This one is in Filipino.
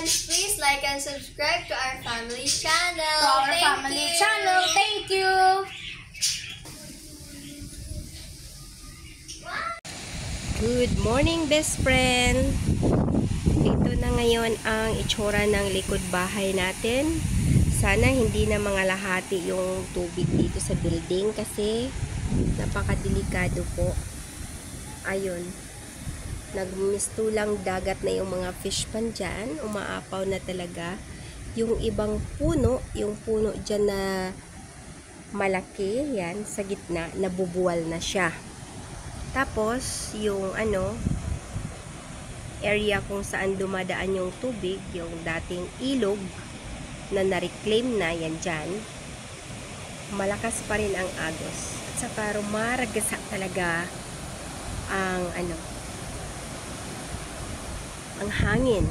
friends, please like and subscribe to our family channel. Thank you! Good morning, best friend! Ito na ngayon ang itsura ng likod bahay natin. Sana hindi na mga lahati yung tubig dito sa building kasi napakadelikado po. Ayun. Nagmistulang dagat na yung mga fish pan dyan. Umaapaw na talaga. Yung ibang puno, yung puno dyan na malaki, yan, sa gitna, nabubuwal na siya. Tapos, yung area kung saan dumadaan yung tubig, yung dating ilog na na-reclaim na, yan dyan, malakas pa rin ang agos. At saka rumaragasa talaga ang ang hangin.